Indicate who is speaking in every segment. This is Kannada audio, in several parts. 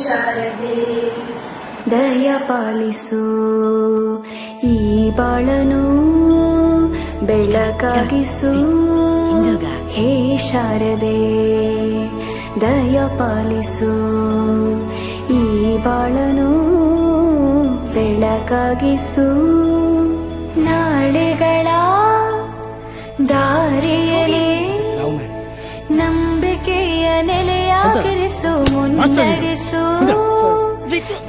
Speaker 1: ಶಾರದೆ ದಯ ಪಾಲಿಸು ಈ ಬಾಳನು ಬೆಳಕಾಗಿಸು ಹೇ ಶಾರದೆ ದಯ ಪಾಲಿಸು ಈ ಬಾಳನು ಬೆಳಕಾಗಿಸು ನಾಳೆಗಳ ದಾರಿಯಲ್ಲಿ ನಂಬಿಕೆಯ ನೆಲೆಯಾಗಿರಿಸು ಮುನ್ನಡೆಸು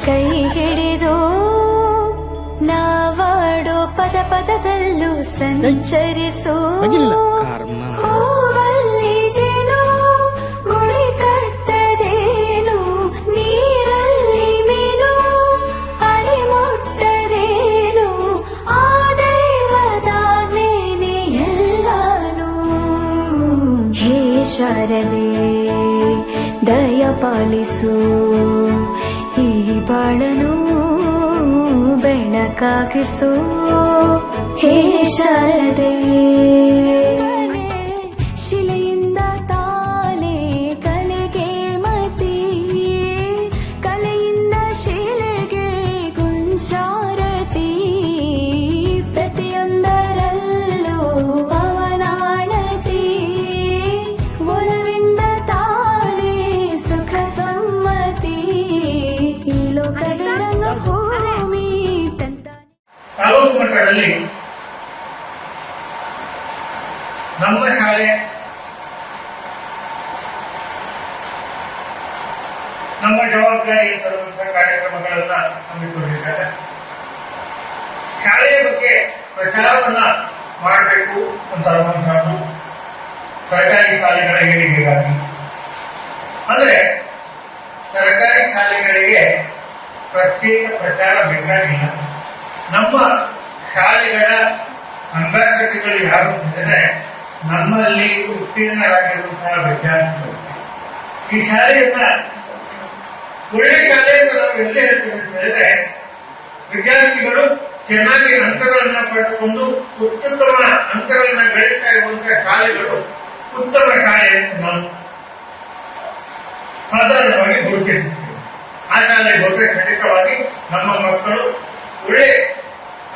Speaker 1: ಕೈ ಹಿಡಿದು ನಾವಾಡೋ ಪದ ಪದದಲ್ಲೂ ಸಂಚರಿಸು ಹೂವಲ್ಲಿ ಜೇನು ಗುಳಿ ಕಟ್ಟದೇನು ನೀರಲ್ಲಿ ಮೀನು ಅಣಿ ಮುಟ್ಟದೇನು ಆ ದೈವದಾಜ್ಞೆನೇ ಎಲ್ಲಾನು ಹೇ ಶಾರದೆ ದಯ ಪಾಲಿಸು ಈ ಬಾಳನು ಬೆಳಕಾಗಿಸು ಹೇ ಶಾರದೆ ಶಿಲೆಯಿಂದ ತಾನೇ ಕಲೆಗೆ ಮತಿ ಕಲೆಯಿಂದ ಶಿಲೆಗೆ ಗುಂಚಾರತಿ ಪ್ರತಿಯೊಂದರಲ್ಲೂ ಪವನಾಣತಿ ಒಲವಿಂದ ತಾನೇ ಸುಖ ಸಮ್ಮತಿ ಈ ಲೋಕದ ರಂಗಭೂಮಿ
Speaker 2: ತಾಲೂಕು ಮಟ್ಟದಲ್ಲಿ ನಮ್ಮ ಶಾಲೆ ನಮ್ಮ ಜವಾಬ್ದಾರಿ ತರುವಂತಹ ಕಾರ್ಯಕ್ರಮಗಳನ್ನ ಹಮ್ಮಿಕೊಂಡಿದ್ದಾರೆ. ಶಾಲೆಯ ಬಗ್ಗೆ ಪ್ರಚಾರವನ್ನ ಮಾಡಬೇಕು ಅಂತ ಅನ್ನುವಂಥದ್ದು ಸರ್ಕಾರಿ ಶಾಲೆಗಳ ಏಳಿಗೆಗಾಗಿ. ಅಂದ್ರೆ ಸರ್ಕಾರಿ ಶಾಲೆಗಳಿಗೆ ಪ್ರತ್ಯೇಕ ಪ್ರಚಾರ ಬೇಕಾಗಿಲ್ಲ. ನಮ್ಮ ಶಾಲೆಗಳ ಅಂಗಾಂಗಗಳು ಯಾರು ಅಂದರೆ ನಮ್ಮಲ್ಲಿ ಉತ್ತೀರ್ಣರಾಗಿರುವಂತಹ ವಿದ್ಯಾರ್ಥಿಗಳು. ಈ ಶಾಲೆಯನ್ನ ಒಳ್ಳೆ ಶಾಲೆ ಅಂತ ನಾವು ಎಲ್ಲೇ ಹೇಳ್ತೇವೆ ಅಂತ ಹೇಳಿದ್ರೆ ವಿದ್ಯಾರ್ಥಿಗಳು ಚೆನ್ನಾಗಿ ಅಂಕಗಳನ್ನ ಪಡೆದುಕೊಂಡು ಅತ್ಯುತ್ತಮ ಅಂಕಗಳನ್ನ ಗಳಿಸ್ತಾ ಇರುವಂತಹ ಶಾಲೆಗಳು ಉತ್ತಮ ಶಾಲೆ ಅಂತ ನಾವು ಸಾಧಾರಣವಾಗಿ ಗುರುತಿಸುತ್ತೇವೆ. ಆ ಶಾಲೆಗೆ ಹೋದ್ರೆ ಖಂಡಿತವಾಗಿ ನಮ್ಮ ಮಕ್ಕಳು ಒಳ್ಳೆ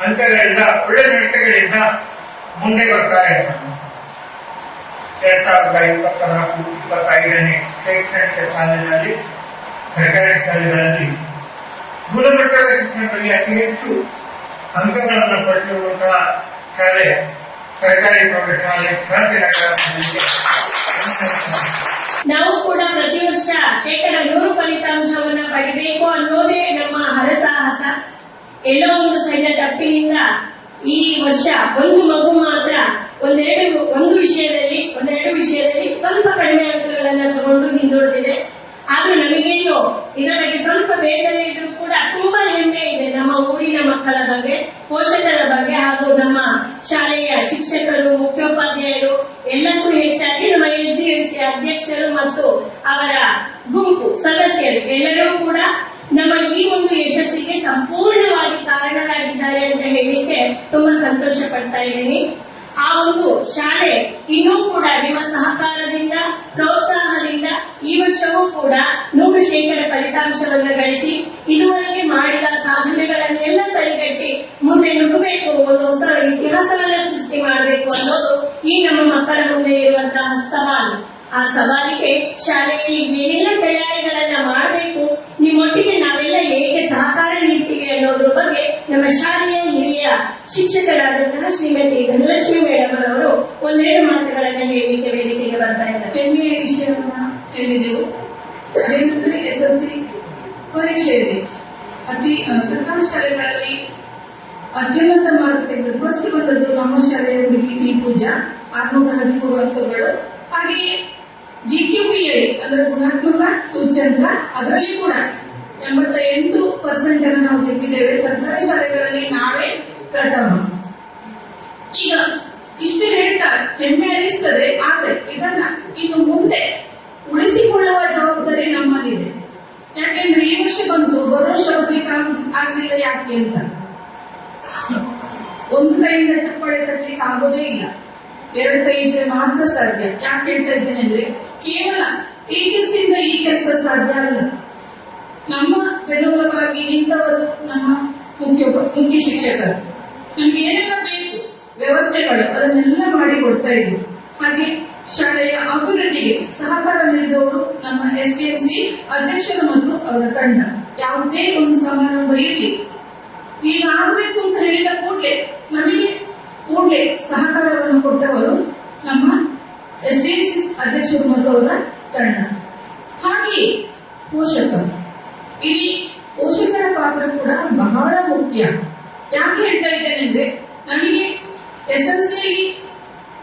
Speaker 2: ಅಂಕಗಳಿಂದ ಒಳ್ಳೆ ನಡತೆಗಳಿಂದ ಮುಂದೆ ಬರ್ತಾರೆ ಅಂತ. 2024-25ನೇ ಶೈಕ್ಷಣಿಕ ಸಾಲಿನಲ್ಲಿ ಸರ್ಕಾರಿ ಶಾಲೆಗಳಲ್ಲಿ ಗುಣಮಟ್ಟದ ಶಿಕ್ಷಣದಲ್ಲಿ ಅತಿ ಹೆಚ್ಚು ಅಂಕಗಳನ್ನು ಪಡೆದಿರುವಂತಹ ಶಾಲೆ ಸರ್ಕಾರಿ ಪ್ರೌಢಶಾಲೆ ಕ್ರಾಂತಿನಗರ.
Speaker 3: ನಾವು ಕೂಡ ಪ್ರತಿ ವರ್ಷ 100% ಫಲಿತಾಂಶವನ್ನ ಪಡಿಬೇಕು ಅನ್ನೋದೇ ನಮ್ಮ ಹರಸಾಹಸ. ಎಲ್ಲೋ ಒಂದು ಸಣ್ಣ ತಪ್ಪಿನಿಂದ ಈ ವರ್ಷ ಒಂದು ಮಗು ಮಾತ್ರ ಒಂದೆರಡು ವಿಷಯದಲ್ಲಿ ಸ್ವಲ್ಪ ಕಡಿಮೆ ಅಂಕಗಳನ್ನ ತಗೊಂಡು ಹಿಂದುಳಿದಿದೆ. ಆದ್ರೂ ನಮಗೇನು ಇದರ ಬಗ್ಗೆ ಸ್ವಲ್ಪ ಬೇಸರ ಇದ್ರೂ ಕೂಡ ತುಂಬಾ ಹೆಮ್ಮೆ ಇದೆ ನಮ್ಮ ಊರಿನ ಮಕ್ಕಳ ಬಗ್ಗೆ, ಪೋಷಕರ ಬಗ್ಗೆ, ಹಾಗೂ ನಮ್ಮ ಶಾಲೆಯ ಶಿಕ್ಷಕರು, ಮುಖ್ಯೋಪಾಧ್ಯಾಯರು, ಎಲ್ಲಕ್ಕೂ ಹೆಚ್ಚಾಗಿ ನಮ್ಮ SDMC ಅಧ್ಯಕ್ಷರು ಮತ್ತು ಅವರ ಗುಂಪು ಸದಸ್ಯರು ಎಲ್ಲರೂ ಕೂಡ ನಮ್ಮ ಈ ಒಂದು ಯಶಸ್ಸಿಗೆ ಸಂಪೂರ್ಣವಾಗಿ ಕಾರಣರಾಗಿದ್ದಾರೆ ಅಂತ ಹೇಳಲಿಕ್ಕೆ ತುಂಬಾ ಸಂತೋಷ ಪಡ್ತಾ ಇದ್ದೀನಿ. ಆ ಒಂದು ಶಾಲೆ ಇನ್ನೂ ಕೂಡ ನಿಮ್ಮ ಸಹಕಾರದಿಂದ, ಪ್ರೋತ್ಸಾಹದಿಂದ ಈ ವರ್ಷವೂ ಕೂಡ 100% ಫಲಿತಾಂಶವನ್ನು ಗಳಿಸಿ ಇದುವರೆಗೆ ಮಾಡಿದ ಸಾಧನೆಗಳನ್ನೆಲ್ಲ ಸರಿಗಟ್ಟಿ ಮುಂದೆ ನುಗ್ಗಬೇಕು, ಒಂದು ಹೊಸ ಇತಿಹಾಸವನ್ನ ಸೃಷ್ಟಿ ಮಾಡಬೇಕು ಅನ್ನೋದು ಈ ನಮ್ಮ ಮಕ್ಕಳ ಮುಂದೆ ಇರುವಂತಹ ಸವಾಲು. ಆ ಸವಾಲಿಗೆ ಶಾಲೆಯಲ್ಲಿ ಏನೆಲ್ಲ ತಯಾರಿಗಳನ್ನ ಮಾಡಬೇಕು, ನಿಮ್ಮೊಟ್ಟಿಗೆ ನಾವೆಲ್ಲ ಏಕೆ ಸಹಕಾರ ನೀಡ್ತೀವಿ ಅನ್ನೋದ್ರ ಬಗ್ಗೆ ನಮ್ಮ ಶಾಲೆಯ ಹಿರಿಯ ಶಿಕ್ಷಕರಾದಂತಹ ಶ್ರೀಮತಿ ಧನಲಕ್ಷ್ಮಿ ಮೇಡಮ್ ಅವರು ಒಂದೆರಡು ಮಾತುಗಳನ್ನ ಹೇಳಲಿಕ್ಕೆ ವೇದಿಕೆಗೆ ಬರ್ತಾ ಇದ್ದಾರೆ.
Speaker 4: ಹೆಮ್ಮೆಯ ವಿಷಯವನ್ನ ಹೇಳಿದೆವು. ಅದೇನೆಂದರೆ SSLC ಪರೀಕ್ಷೆ ಇದೆ. ಸರ್ಕಾರಿ ಶಾಲೆಗಳಲ್ಲಿ ಅತ್ಯುನ್ನತ ಮಾರ್ಕ್ ತೆಗೆದು ಫಸ್ಟ್ ಬಂದದ್ದು ನಮ್ಮ ಶಾಲೆಯ ಹುಡುಗಿ ಟಿ ಪೂಜಾ 613 ಅಂಕಗಳು. ಹಾಗೆಯೇ GQPI ಅಂದ್ರೆ ಗುಣಾತ್ಮಕ ಸೂಚ್ಯಂಕ, ಅದರಲ್ಲಿ ಕೂಡ 88% ಅನ್ನು ನಾವು ತೆಗೆದಿದ್ದೇವೆ. ಸರ್ಕಾರಿ ಶಾಲೆಗಳಲ್ಲಿ ನಾವೇ ಪ್ರಥಮ. ಈಗ ಇಷ್ಟು ಹೇಳ್ತಾ ಹೆಮ್ಮೆ ಅನಿಸ್ತದೆ. ಆದ್ರೆ ಇದನ್ನ ಇನ್ನು ಮುಂದೆ ಉಳಿಸಿಕೊಳ್ಳುವ ಜವಾಬ್ದಾರಿ ನಮ್ಮಲ್ಲಿದೆ. ಯಾಕೆಂದ್ರೆ ಈ ವರ್ಷ ಬಂತು, ಬರೋ ವರ್ಷ ಹೋಗ್ಲಿಕ್ಕೆ ಆಗ್ಲಿಲ್ಲ. ಯಾಕೆ ಅಂತ ಒಂದು ಕೈಯಿಂದ ಚಪ್ಪಾಳೆ ತಟ್ಟಲಿಕ್ಕೆ ಆಗೋದೇ ಇಲ್ಲ, ಎರಡು ಕೈ ಇದ್ರೆ ಮಾತ್ರ ಸಾಧ್ಯ. ಯಾಕೆ ಹೇಳ್ತಾ ಇದ್ದೇನೆ ಅಂದ್ರೆ ಕೇವಲ ಟೀಚರ್ಸ್ ಇಂದ ಈ ಕೆಲಸ ಸಾಧ್ಯ ಅಲ್ಲ. ಹಾಗಾಗಿ ಇಂಥವರು ನಮ್ಮ ಮುಖ್ಯ ಶಿಕ್ಷಕರು. ನಮ್ಗೆ ಏನೆಲ್ಲ ಬೇಕು ವ್ಯವಸ್ಥೆಗಳು ಅದನ್ನೆಲ್ಲ ಮಾಡಿ ಕೊಡ್ತಾ ಇದ್ರು. ಹಾಗೆ ಶಾಲೆಯ ಅಭಿವೃದ್ಧಿಗೆ ಸಹಕಾರ ನೀಡಿದವರು ನಮ್ಮ SDMC ಅಧ್ಯಕ್ಷರು ಮತ್ತು ಅವರ ತಂಡ. ಯಾವುದೇ ಒಂದು ಸಮಾರಂಭ ಇರಲಿ, ಈಗ ಆಗಬೇಕು ಅಂತ ಹೇಳಿದ ಕೂಡಲೇ ನಮಗೆ ಕೂಡಲೇ ಸಹಕಾರವನ್ನು ಕೊಟ್ಟವರು ನಮ್ಮ SDMC ಅಧ್ಯಕ್ಷರು ಮತ್ತು ಅವರ ತಂಡ. ಹಾಗೆಯೇ ಪೋಷಕರು, ಇಲ್ಲಿ ಪೋಷಕರ ಪಾತ್ರ ಕೂಡ ಬಹಳ ಮುಖ್ಯ. ಯಾಕೆ ಹೇಳ್ತಾ ಇದ್ದೇನೆ ಅಂದ್ರೆ, ನಮಗೆ SLCಯಲ್ಲಿ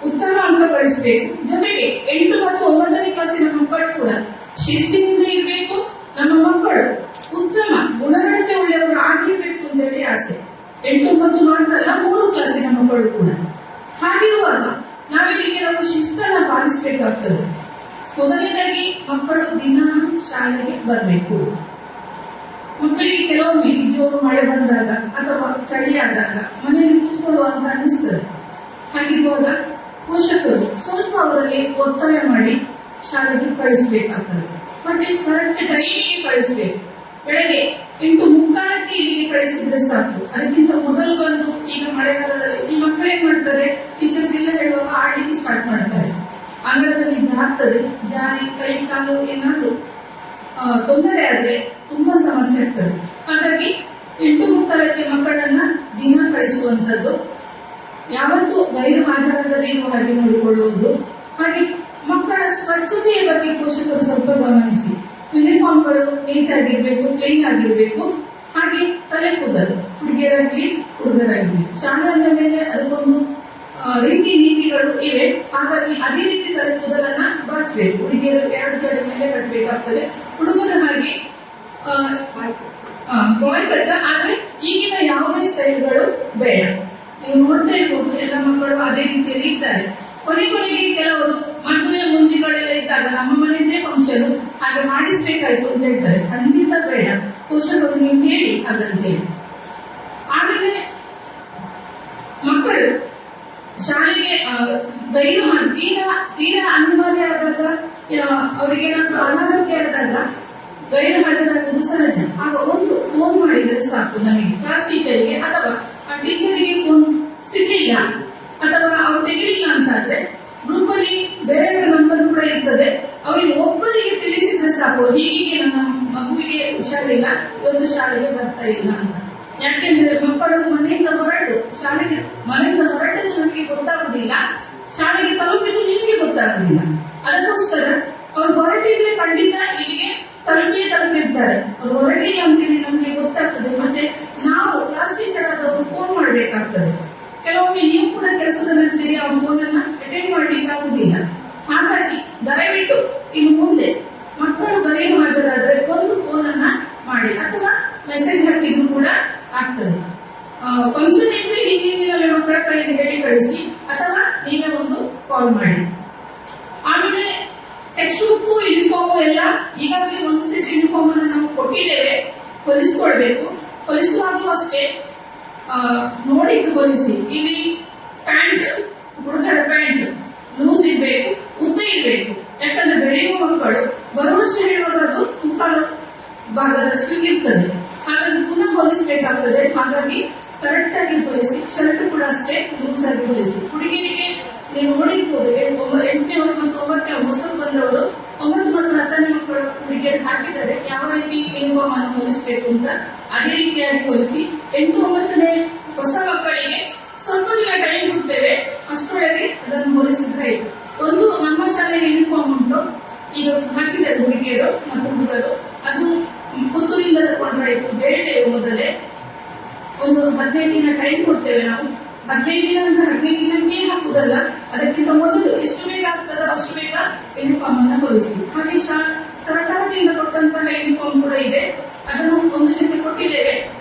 Speaker 4: ಉತ್ತಮ ಅಂಕ ಗಳಿಸಬೇಕು, ಜೊತೆಗೆ 8 ಮತ್ತು 9ನೇ ಕ್ಲಾಸಿನ ಮಕ್ಕಳು ಕೂಡ ಶಿಸ್ತಿನಿಂದ ಇರಬೇಕು. ನಮ್ಮ ಮಕ್ಕಳು ಉತ್ತಮ ಗುಣನಡತೆ ಉಳ್ಳವರು ಆಗಿರ್ಬೇಕು ಅಂತೇಳಿ ಆಸೆ. 8, 9 ಮಾತ್ರ ಅಲ್ಲ, 3 ಕ್ಲಾಸಿನ ಮಕ್ಕಳು ಕೂಡ. ಹಾಗಿರುವಾಗ ನಾವಿಲ್ಲಿ ಕೆಲವು ಶಿಸ್ತನ್ನ ಪಾಲಿಸಬೇಕಾಗ್ತದೆ. ಮೊದಲನೇದಾಗಿ ಮಕ್ಕಳು ದಿನ ಶಾಲೆಗೆ ಬರಬೇಕು. ಮಕ್ಕಳಿಗೆ ಕೆಲವೊಮ್ಮೆ ಜೋರು ಮಳೆ ಬಂದಾಗ ಅಥವಾ ಚಳಿ ಆದಾಗ ಮನೆಯಲ್ಲಿ ಕೂತ್ಕೊಳ್ಳುವಂತ ಅನಿಸ್ತದೆ. ಹಾಗಿರುವಾಗ ಪೋಷಕರು ಸ್ವಲ್ಪ ಅವರಲ್ಲಿ ಒತ್ತಾಯ ಮಾಡಿ ಶಾಲೆಗೆ ಕಳಿಸಬೇಕಾಗ್ತದೆ. ಮತ್ತೆ ಕರೆಕ್ಟ್ ಟೈಮಿಗೆ ಕಳಿಸಬೇಕು. ಬೆಳಗ್ಗೆ 8:45 ಇಲ್ಲಿಗೆ ಕಳಿಸಿದ್ರೆ ಸಾಕು. ಅದಕ್ಕಿಂತ ಮೊದಲು ಬಂದು, ಈಗ ಮಳೆಗಾಲದಲ್ಲಿ ಈ ಮಕ್ಕಳು ಏನ್ ಮಾಡ್ತಾರೆ, ಟೀಚರ್ಸ್ ಇಲ್ಲ ಹೇಳುವಾಗ ಆಡ್ಲಿಕ್ಕೆ ಸ್ಟಾರ್ಟ್ ಮಾಡ್ತಾರೆ. ಅಂಗಳದಲ್ಲಿ ಜಾರ್ತದೆ, ಜಾರಿ ಕೈ ಕಾಲು ಏನಾದ್ರು ತೊಂದರೆ ಆದ್ರೆ ತುಂಬಾ ಸಮಸ್ಯೆ ಆಗ್ತದೆ. ಹಾಗಾಗಿ 8:30ಕ್ಕೆ ಮಕ್ಕಳನ್ನ ದಿನ ಕಳಿಸುವಂತದ್ದು, ಯಾವತ್ತೂ ಗೈರು ಹಾಜರಾಗದೇ ಇರುವ ಹಾಗೆ ನೋಡಿಕೊಳ್ಳುವುದು. ಹಾಗೆ ಮಕ್ಕಳ ಸ್ವಚ್ಛತೆಯ ಬಗ್ಗೆ ಪೋಷಕರು ಸ್ವಲ್ಪ ಗಮನಿಸಿ. ಯೂನಿಫಾರ್ಮ್ಗಳು ನೀಟ್ ಆಗಿರ್ಬೇಕು, ಕ್ಲೀನ್ ಆಗಿರ್ಬೇಕು. ಹಾಗೆ ತಲೆ ಕೂದಲು ಹುಡುಗಿಯರಾಗ್ಲಿ ಹುಡುಗರಾಗ್ಲಿ, ಶಾಲೆ ಅಂದ ಮೇಲೆ ಅದಕ್ಕೊಂದು ರೀತಿ ನೀತಿಗಳು ಇವೆ. ಹಾಗಾಗಿ ಅದೇ ರೀತಿ ತಲೆ ಕೂದಲನ್ನ ಬಾಚಬೇಕು. ಹುಡುಗಿಯರು 2 ಜಡೆ ಮೇಲೆ ಕಟ್ಟಬೇಕಾಗ್ತದೆ, ಹುಡುಗರು ಹಾಗೆ ಬಾಯ್ ಕಟ್ಟ. ಆದ್ರೆ ಈಗಿನ ಯಾವುದೇ ಸ್ಟೈಲ್ಗಳು ಬೇಡ. ನೀವು ನೋಡ್ತಾ ಇರ್ಬೋದು, ಎಲ್ಲ ಮಕ್ಕಳು ಅದೇ ರೀತಿಯಲ್ಲಿ ಇದ್ದಾರೆ. ಕೊನೆಗೆ ಕೆಲವರು ಮದುವೆ ಮುಂಜಿಗಳೆಲ್ಲ ಇದ್ದಾಗ ನಮ್ಮ ಮನೆಯದೇ ಫಂಕ್ಷನ್ ಹಾಗೆ ಮಾಡಿಸ್ಬೇಕಾಯ್ತು ಅಂತ ಹೇಳ್ತಾರೆ. ಖಂಡಿತ ಬೇಡ, ಪೋಷಕರು ನೀವು ಹೇಳಿ ಹಾಗಂತೇಳಿ. ಆಮೇಲೆ ಮಕ್ಕಳು ಶಾಲೆಗೆ ಗೈರು ತೀರಾ ಅನಿವಾರ್ಯ ಆದಾಗ, ಅವರಿಗೆ ಏನಾದ್ರು ಅನಾರೋಗ್ಯ ಆದಾಗ ಗೈರು ಹಾಜರಾಗುವುದು ಸಹಜ. ಆಗ ಒಂದು ಫೋನ್ ಮಾಡಿದ್ರೆ ಸಾಕು ನಮಗೆ, ಕ್ಲಾಸ್ ಟೀಚರ್ಗೆ ಅಥವಾ ಆ ಟೀಚರಿಗೆ ಫೋನ್ ಸಿಗ್ಲಿಲ್ಲ ಅಥವಾ ಅವ್ರು ತೆಗಿಲಿಲ್ಲ ಅಂತಾದ್ರೆ ಗ್ರೂಪ್ ಅಲ್ಲಿ ಬೇರೆ ನಂಬರ್ ಕೂಡ ಇರ್ತದೆ. ಅವರಿಗೆ ಒಬ್ಬರಿಗೆ ತಿಳಿಸಿದ್ರೆ ಸಾಕು, ಹೀಗೆ ನನ್ನ ಮಗುವಿಗೆ ಹುಷಾರಿಲ್ಲ, ಇವತ್ತು ಶಾಲೆಗೆ ಬರ್ತಾ ಇಲ್ಲ ಅಂತ. ಯಾಕೆಂದ್ರೆ ಮಕ್ಕಳು ಮನೆಯಿಂದ ಹೊರಟದ್ದು ನಮಗೆ ಗೊತ್ತಾಗುದಿಲ್ಲ, ಶಾಲೆಗೆ ತಲುಪಿದ್ದು ನಿಮಗೆ ಗೊತ್ತಾಗುದಿಲ್ಲ. ಅದಕ್ಕೋಸ್ಕರ ಅವ್ರು ಹೊರಟಿದ್ರೆ ಖಂಡಿತ ಇಲ್ಲಿಗೆ ತಲುಪಿರ್ತಾರೆ. ಅವ್ರು ಹೊರಟಿಲ್ಲ ಅಂತೇಳಿ ನಮ್ಗೆ ಗೊತ್ತಾಗ್ತದೆ. ಮತ್ತೆ ನಾವು ಕ್ಲಾಸ್ ಟೀಚರ್ ಆದವರು ಫೋನ್ ಮಾಡ್ಬೇಕಾಗ್ತದೆ. ಕೆಲವೊಮ್ಮೆ ನೀವು ಕೂಡ ಕೆಲಸದಲ್ಲಿರ್ತೀರಿ, ಆ ಫೋನ್ ಅನ್ನ ಅಟೆಂಡ್ ಮಾಡ್ಲಿಕ್ಕೆ ಆಗುದಿಲ್ಲ. ಹಾಗಾಗಿ ದಯವಿಟ್ಟು ಇನ್ನು ಮುಂದೆ ಮಕ್ಕಳು ಗೈರು ಹಾಜರಾದ್ರೆ ಒಂದು ಫೋನ್ ಅನ್ನ ಮಾಡಿ ಅಥವಾ ಮೆಸೇಜ್ ಹಾಕಿದ್ರು ಕೂಡ ಆಗ್ತದೆ. ಫಂಕ್ಷನ್ ಇದ್ರೆ ಹಿಂದಿನ ಮಕ್ಕಳ ಕೈಗೆ ಹೇಳಿ ಕಳಿಸಿ ಅಥವಾ ನೀವೇ ಒಂದು ಕಾಲ್ ಮಾಡಿ. ಆಮೇಲೆ ಟೆಕ್ಸ್ಟ್ ಬುಕ್, ಯೂನಿಫಾರ್ಮ್ ಎಲ್ಲ ಈಗಾಗಲೇ ಒಂದು ಸೆಟ್ ಯೂನಿಫಾರ್ಮ್ ಅನ್ನು ನಾವು ಕೊಟ್ಟಿದ್ದೇವೆ, ಹೊಲಿಸ್ಕೊಳ್ಬೇಕು. ಹೊಲಿಸುವಾಗಲೂ ಅಷ್ಟೇ ನೋಡಿ ಹೊಲಿಸಿ. ಇಲ್ಲಿ ಪ್ಯಾಂಟ್, ಹುಡುಗರ ಪ್ಯಾಂಟ್ ಲೂಸ್ ಇರ್ಬೇಕು, ಉದ್ದ ಇರ್ಬೇಕು. ಯಾಕಂದ್ರೆ ಬೆಳೆಯುವ ಮಕ್ಕಳು ಬರುವ ವರ್ಷ ಹೇಳುವಾಗ ಅದು ಮುಕ್ಕಾಲು ಭಾಗದಷ್ಟು ಇರ್ತದೆ. ಹಾಗಾಗಿ ಪುನಃ ಹೊಲಿಸಬೇಕಾಗ್ತದೆ. ಹಾಗಾಗಿ ಕರೆಕ್ಟ್ ಆಗಿ ಹೊಲಿಸಿ. ಶರ್ಟ್ ಕೂಡ ಅಷ್ಟೇ ಲೂಸ್ ಆಗಿ ಹೊಲಿಸಿ. ಹುಡುಗಿರಿಗೆ ನೀವು ನೋಡಿರ್ಬೋದು, 8ನೇ ಮತ್ತು 9ನೇ ಹೊಸದು ಬಂದವರು 9 ಮತ್ತು 10ನೇ ಮಕ್ಕಳು ಹುಡುಗಿಯರು ಹಾಕಿದ್ದಾರೆ ಯಾವ ರೀತಿ ಯೂನಿಫಾರ್ಮ್ ಅನ್ನು ಹೊಲಿಸಬೇಕು ಅಂತ. ಅದೇ ರೀತಿಯಾಗಿ ಹೊಲಿಸಿ. 8, 9ನೇ ಹೊಸ ಮಕ್ಕಳಿಗೆ ಸ್ವಲ್ಪ ದಿನ ಟೈಮ್ ಕೊಡ್ತೇವೆ, ಅಷ್ಟರೊಳಗೆ ಅದನ್ನು ಹೊಲಿಸಿದ್ರೆ ಆಯ್ತು. ಒಂದು ನಮ್ಮ ಶಾಲೆಯ ಯೂನಿಫಾರ್ಮ್ ಉಂಟು, ಈಗ ಹಾಕಿದ್ದಾರೆ ಹುಡುಗಿಯರು ಮತ್ತು ಹುಡುಗರು. ಅದು ಪುತ್ತೂರಿಂದ ತಗೊಂಡ್ರಾಯ್ತು, ಹೇಳಿದ್ದೇವೆ ಮೊದಲೇ. ಒಂದು 15 ದಿನ ಟೈಮ್ ಕೊಡ್ತೇವೆ ನಾವು. 15 ದಿನ ಅಂತ 15 ದಿನಕ್ಕೆ ಹಾಕುದಲ್ಲ, ಅದಕ್ಕಿಂತ ಮೊದಲು ಎಷ್ಟು ಬೇಗ ಆಗ್ತದೋ ಅಷ್ಟು ಬೇಗ ಯೂನಿಫಾರ್ಮ್ ಅನ್ನು ಹೊಲಿಸಿ. ಹಾಗೆ ಸರ್ಕಾರದಿಂದ ಕೊಟ್ಟಂತಹ ಯೂನಿಫಾರ್ಮ್ ಕೂಡ ಇದೆ, ಅದನ್ನು ಒಂದು ಜೊತೆ ಕೊಟ್ಟಿದ್ದೇವೆ.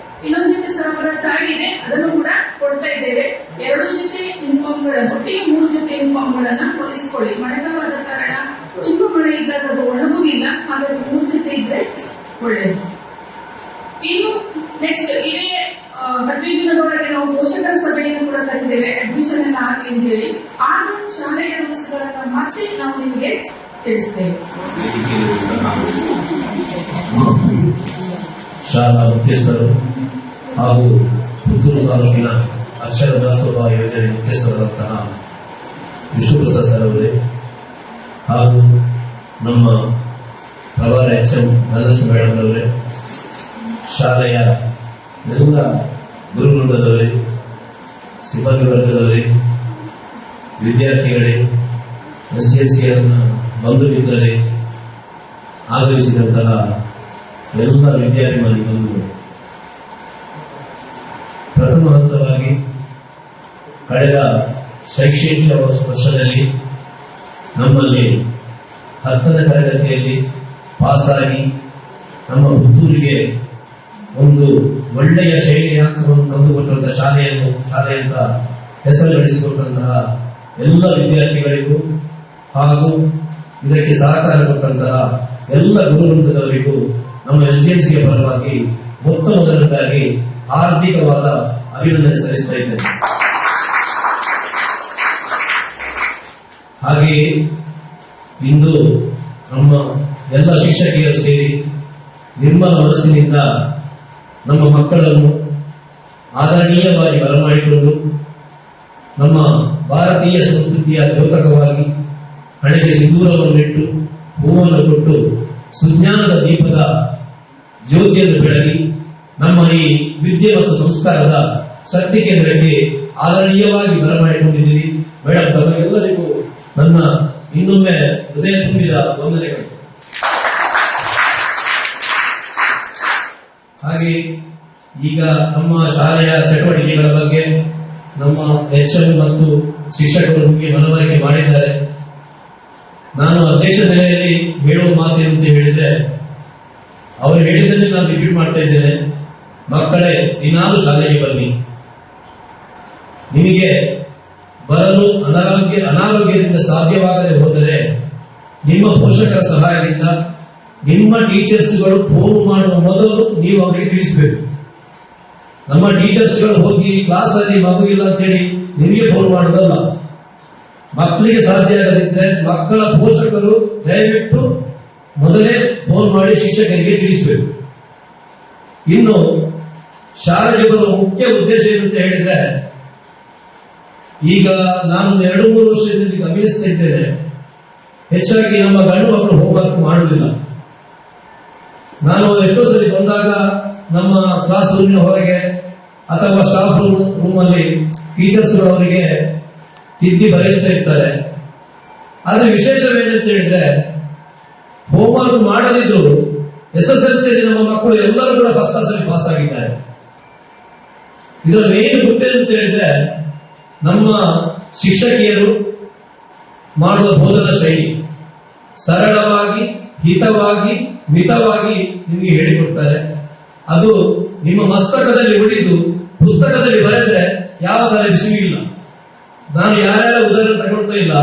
Speaker 4: ಇನ್ನೊಂದು ಜೊತೆ ಸರಬರಾಜು ಆಗಿದೆ, ಅದನ್ನು ಕೂಡ ಕೊಡ್ತಾ ಇದ್ದೇವೆ. 2 ಜೊತೆ ಯೂನಿಫಾರ್ಮ್ ಗಳನ್ನು ಒಟ್ಟಿಗೆ 3 ಜೊತೆ ಯೂನಿಫಾರ್ಮ್ ಗಳನ್ನ ಹೊಲಿಸಿಕೊಳ್ಳಿ. ಮಳೆಗಾಲದ ಕಾರಣ ತುಂಬಾ ಮಳೆ ಇದ್ದಾಗ ಅದು ಒಣಗುವುದಿಲ್ಲ, ಹಾಗಾಗಿ 3 ಜೊತೆ ಇದ್ರೆ ಒಳ್ಳೆಯದು. ಇನ್ನು ನೆಕ್ಸ್ಟ್ ಇದೇ 15 ದಿನದವರೆಗೆ ನಾವು ಪೋಷಕರ ಸಭೆಯನ್ನು ಕೂಡ ಕರೆದಿದ್ದೇವೆ, ಅಡ್ಮಿಷನ್ ಎಲ್ಲ ಆಗಲಿ ಅಂತೇಳಿ. ಆಗ ಶಾಲೆಯ ರೂಲ್ಸ್ಗಳನ್ನ ಮತ್ತೆ ನಾವು ನಿಮಗೆ ತಿಳಿಸ್ತೇವೆ.
Speaker 5: ಶಾಲಾ ಮುಖ್ಯಸ್ಥರು ಹಾಗೂ ಪುತ್ತೂರು ತಾಲೂಕಿನ ಅಕ್ಷರ ದಾಸೋಹ ಯೋಜನೆ ಮುಖ್ಯಸ್ಥರಾದಂತಹ ವಿಷ್ಣುಪ್ರಸಾದ್ ಸರ್ ಅವರೇ ಹಾಗೂ ನಮ್ಮ ಪ್ರಭಾರ HM ಧನಲಕ್ಷ್ಮಿ ಮೇಡಮ್ ಅವರೇ, ಶಾಲೆಯ ಎಲ್ಲ ಗುರುವೃಂದದವರೇ, ಸಿಬ್ಬಂದಿ ವರ್ಗದವರೇ, ವಿದ್ಯಾರ್ಥಿಗಳೇ, SDMCನ ಬಂಧು ಮಿತ್ರರೇ, ಆಗಮಿಸಿದಂತಹ ಎಲ್ಲ ವಿದ್ಯಾರ್ಥಿ ಬಂಧುಗಳು, ಪ್ರಥಮ ಹಂತವಾಗಿ ಕಳೆದ ಶೈಕ್ಷಣಿಕ ವರ್ಷದಲ್ಲಿ ನಮ್ಮಲ್ಲಿ 10ನೇ ತರಗತಿಯಲ್ಲಿ ಪಾಸಾಗಿ ನಮ್ಮ ಪುತ್ತೂರಿಗೆ ಒಂದು ಒಳ್ಳೆಯ ಶೈಲಿಯ ಅಂಕವನ್ನು ತಂದುಕೊಟ್ಟಂತಹ ಶಾಲೆಯಂತ ಹೆಸರು ಗಳಿಸಿಕೊಟ್ಟಂತಹ ಎಲ್ಲ ವಿದ್ಯಾರ್ಥಿಗಳಿಗೂ ಹಾಗೂ ಇದಕ್ಕೆ ಸಹಕಾರ ಕೊಟ್ಟಂತಹ ಎಲ್ಲ ಗುರುವೃಂದದವರಿಗೂ ನಮ್ಮ SDMCಯ ಪರವಾಗಿ ಮೊದಲನೇದಾಗಿ ಹಾರ್ದಿಕವಾದ ಅಭಿನಂದನೆ ಸಲ್ಲಿಸ್ತಾ ಇದ್ದೇನೆ. ಹಾಗೆಯೇ ಇಂದು ನಮ್ಮ ಎಲ್ಲ ಶಿಕ್ಷಕಿಯರು ಸೇರಿ ನಿರ್ಮಲ ಮನಸ್ಸಿನಿಂದ ನಮ್ಮ ಮಕ್ಕಳನ್ನು ಆದರಣೀಯವಾಗಿ ಬರಮಾಡಿಕೊಂಡು ನಮ್ಮ ಭಾರತೀಯ ಸಂಸ್ಕೃತಿಯ ದ್ಯೋತಕವಾಗಿ ಹಣೆಗೆ ಸಿಂಧೂರವನ್ನಿಟ್ಟು ಹೂವನ್ನು ಕೊಟ್ಟು ಸುಜ್ಞಾನದ ದೀಪದ ಜ್ಯೋತಿಯನ್ನು ಬೆಳಗಿ ನಮ್ಮ ಈ ವಿದ್ಯೆ ಮತ್ತು ಸಂಸ್ಕಾರದ ಶಕ್ತಿ ಕೇಂದ್ರಕ್ಕೆ ಆದರಣೀಯವಾಗಿ ಬರಮಾಡಿಕೊಂಡಿದ್ದೀರಿ. ಮೇಡಮ್, ತಮಗೆಲ್ಲರಿಗೂ ನನ್ನ ಇನ್ನೊಮ್ಮೆ ಹೃದಯ ತುಂಬಿದ ವಂದನೆಗಳು. ಹಾಗೆ ಈಗ ನಮ್ಮ ಶಾಲೆಯ ಚಟುವಟಿಕೆಗಳ ಬಗ್ಗೆ ನಮ್ಮ HM ಮತ್ತು ಶಿಕ್ಷಕರು ನಿಮಗೆ ಮನವರಿಕೆ ಮಾಡಿದ್ದಾರೆ. ನಾನು ಅಧ್ಯಕ್ಷ ನೆಲೆಯಲ್ಲಿ ಹೇಳುವ ಮಾತೇನು ಹೇಳಿದ್ರೆ, ಅವರು ಹೇಳಿದ್ದನ್ನೇ ನಾನು ರಿಪೀಟ್ ಮಾಡ್ತಾ ಇದ್ದೇನೆ. ಮಕ್ಕಳೇ, ದಿನಾಲು ಶಾಲೆಗೆ ಬನ್ನಿ. ನಿಮಗೆ ಬರಲು ಅನಾರೋಗ್ಯದಿಂದ ಸಾಧ್ಯವಾಗದೆ ಹೋದರೆ ನಿಮ್ಮ ಪೋಷಕರ ಸಹಾಯದಿಂದ ನಿಮ್ಮ ಟೀಚರ್ಸ್ಗಳು ಫೋನ್ ಮಾಡುವ ಮೊದಲು ನೀವು ಅವರಿಗೆ ತಿಳಿಸಬೇಕು. ನಮ್ಮ ಟೀಚರ್ಸ್ಗಳು ಹೋಗಿ ಕ್ಲಾಸ್ ಅಲ್ಲಿ ಮಗು ಇಲ್ಲ ಅಂತ ಹೇಳಿ ನಿಮಗೆ ಫೋನ್ ಮಾಡೋದಲ್ಲ. ಮಕ್ಕಳಿಗೆ ಸಾಧ್ಯ ಆಗದಿದ್ರೆ ಮಕ್ಕಳ ಪೋಷಕರು ದಯವಿಟ್ಟು ಮೊದಲೇ ಫೋನ್ ಮಾಡಿ ಶಿಕ್ಷಕರಿಗೆ ತಿಳಿಸಬೇಕು. ಇನ್ನು ಶಾಲೆಗೆ ಬರುವ ಮುಖ್ಯ ಉದ್ದೇಶ ಏನಂತ ಹೇಳಿದ್ರೆ, ಈಗ ನಾನು 2-3 ವರ್ಷದಿಂದ ಗಮನಿಸ್ತಾ ಇದ್ದೇನೆ, ಹೆಚ್ಚಾಗಿ ನಮ್ಮ ಗಂಡು ಮಕ್ಕಳು ಹೋಮ್ವರ್ಕ್ ಮಾಡುವುದಿಲ್ಲ. ನಾನು ಎಷ್ಟೋ ಸರಿ ಬಂದಾಗ ನಮ್ಮ ಕ್ಲಾಸ್ ರೂಮಿನ ಹೊರಗೆ ಅಥವಾ ಸ್ಟಾಫ್ ರೂಮ್ ಅಲ್ಲಿ ಟೀಚರ್ಸ್ ಅವರಿಗೆ ತಿದ್ದಿ ಬರೆಸ್ತಾ ಇರ್ತಾರೆ. ಆದ್ರೆ ವಿಶೇಷವೇನಂತ ಹೇಳಿದ್ರೆ, ಹೋಮ್ವರ್ಕ್ ಮಾಡದಿದ್ರು SSLC ನಮ್ಮ ಮಕ್ಕಳು ಎಲ್ಲರೂ ಕೂಡ ಫಸ್ಟ್ ಕ್ಲಾಸ್ ಅಲ್ಲಿ ಪಾಸ್ ಆಗಿದ್ದಾರೆ. ಇದರ ಮೇನ್ ಗುಟ್ಟೆ ಅಂತ ಹೇಳಿದ್ರೆ, ನಮ್ಮ ಶಿಕ್ಷಕಿಯರು ಮಾಡುವ ಬೋಧನಾ ಶೈಲಿ ಸರಳವಾಗಿ, ಹಿತವಾಗಿ, ಮಿತವಾಗಿ ನಿಮಗೆ ಹೇಳಿಕೊಡ್ತಾರೆ. ಅದು ನಿಮ್ಮ ಮಸ್ತಕದಲ್ಲಿ ಉಳಿದು ಪುಸ್ತಕದಲ್ಲಿ ಬರೆದ್ರೆ ಯಾವ ತರ ಬಿಸಿಯೂ ಇಲ್ಲ. ನಾನು ಯಾರ್ಯಾರ ಉದಾಹರಣೆ ತಗೊಳ್ತಾ ಇಲ್ಲ,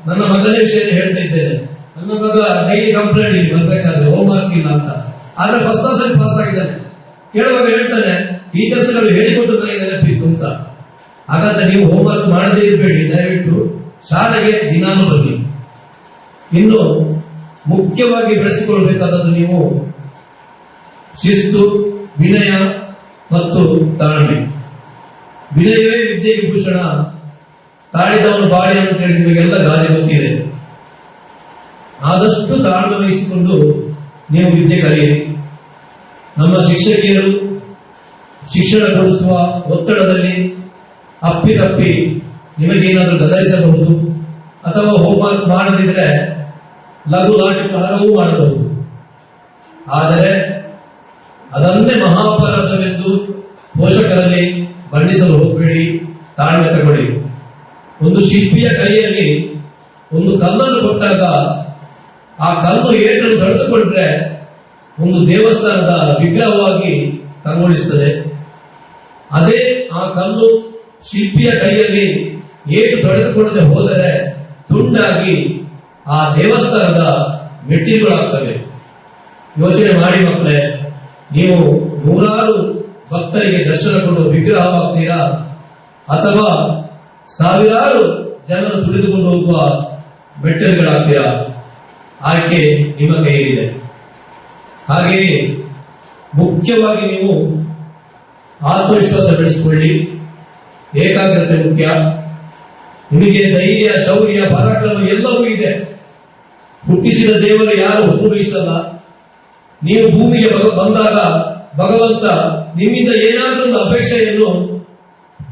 Speaker 5: ನನ್ನ ಮಗನೇ ವಿಷಯ ಹೇಳ್ತಾ ಇದ್ದೇನೆ. ನನ್ನ ಮಗ ಡೈಲಿ ಕಂಪ್ಲೇಂಟ್ ಇಲ್ಲಿ ಬರ್ಬೇಕಾದ್ರೆ ಹೋಮ್ವರ್ಕ್ ಇಲ್ಲ ಅಂತ, ಆದ್ರೆ ಫಸ್ಟ್ ಕ್ಲಾಸ್ ಅಲ್ಲಿ ಪಾಸ್ ಆಗಿದ್ದಾನೆ. ಕೇಳುವಾಗ ಹೇಳ್ತಾನೆ, ಟೀಚರ್ಸ್ ಗಳು ಹೇಳಿಕೊಟ್ಟು ನನಗೆ ನೆನಪಿತ್ತು ಅಂತ. ಹಾಗಾದ್ರೆ ನೀವು ಹೋಮ್ವರ್ಕ್ ಮಾಡದೇ ಇರಬೇಡಿ, ದಯವಿಟ್ಟು ಶಾಲೆಗೆ ದಿನಾನು ಬನ್ನಿ. ಇನ್ನು ಮುಖ್ಯವಾಗಿ ಬೆಳೆಸಿಕೊಳ್ಳಬೇಕಾದದ್ದು ನೀವು ಶಿಸ್ತು, ವಿನಯ ಮತ್ತು ತಾಳ್ಮೆ. ವಿನಯವೇ ವಿದ್ಯೆಗೆ ಭೂಷಣ, ತಾಳಿದವನು ಬಾಳಿ ಅಂತ ಹೇಳಿ ನಿಮಗೆಲ್ಲ ಗಾದೆ ಗೊತ್ತಿದೆ. ಆದಷ್ಟು ತಾಳ್ಮೆ ವಹಿಸಿಕೊಂಡು ನೀವು ವಿದ್ಯೆ ಕಲಿಯಿರಿ. ನಮ್ಮ ಶಿಕ್ಷಕಿಯರು ಶಿಕ್ಷಣ ಕೊಡಿಸುವ ಒತ್ತಡದಲ್ಲಿ ಅಪ್ಪಿತಪ್ಪಿ ನಿಮಗೇನಾದರೂ ಗದರಿಸಬಹುದು, ಅಥವಾ ಹೋಮ್ವರ್ಕ್ ಮಾಡದಿದ್ರೆ ಲಘು ಲಾಠಿ ಪ್ರಹಾರವೂ ಮಾಡಬಹುದು. ಆದರೆ ಅದನ್ನೇ ಮಹಾಪರಾಧವೆಂದು ಪೋಷಕರಲ್ಲಿ ಬಣ್ಣಿಸಲು ಹೋಗಬೇಡಿ, ತಾಳ್ಮೆ ತಗೊಳ್ಳಿ. ಒಂದು ಶಿಲ್ಪಿಯ ಕೈಯಲ್ಲಿ ಒಂದು ಕಲ್ಲನ್ನು ಕೊಟ್ಟಾಗ ಆ ಕಲ್ಲು ಏಟನ್ನು ತಡೆದುಕೊಂಡ್ರೆ ಒಂದು ದೇವಸ್ಥಾನದ ವಿಗ್ರಹವಾಗಿ ಕಂಗೊಳಿಸುತ್ತದೆ. ಅದೇ ಆ ಕಲ್ಲು ಶಿಲ್ಪಿಯ ಕೈಯಲ್ಲಿ ಏಟು ತಡೆದುಕೊಳ್ಳದೆ ಹೋದರೆ ತುಂಡಾಗಿ ಆ ದೇವಸ್ಥಾನದ ಮೆಟ್ಟಿಲುಗಳಾಗ್ತವೆ. ಯೋಚನೆ ಮಾಡಿ ಮಕ್ಕಳೇ, ನೀವು ನೂರಾರು ಭಕ್ತರಿಗೆ ದರ್ಶನ ಕೊಡುವ ವಿಗ್ರಹವಾಗ್ತೀರಾ, ಅಥವಾ ಸಾವಿರಾರು ಜನರು ತುಳಿದುಕೊಂಡು ಹೋಗುವ ಮೆಟ್ಟಿಲುಗಳಾಗ್ತೀರಾ? ಆಯ್ಕೆ ನಿಮ್ಮ ಕೈಯಲ್ಲಿದೆ. ಹಾಗೆಯೇ ಮುಖ್ಯವಾಗಿ ನೀವು ಆತ್ಮವಿಶ್ವಾಸ ಬೆಳೆಸಿಕೊಳ್ಳಿ. ಏಕಾಗ್ರತೆ ಮುಖ್ಯ. ನಿಮಗೆ ಧೈರ್ಯ, ಶೌರ್ಯ, ಪರಾಕ್ರಮ ಎಲ್ಲವೂ ಇದೆ. ಹುಟ್ಟಿಸಿದ ದೇವರು ಯಾರು ಹುಟ್ಟು ಬಯಸಲ್ಲ. ನೀವು ಭೂಮಿಗೆ ಬಂದಾಗ ಭಗವಂತ ನಿಮ್ಮಿಂದ ಏನಾದರೂ ಒಂದು ಅಪೇಕ್ಷೆಯನ್ನು,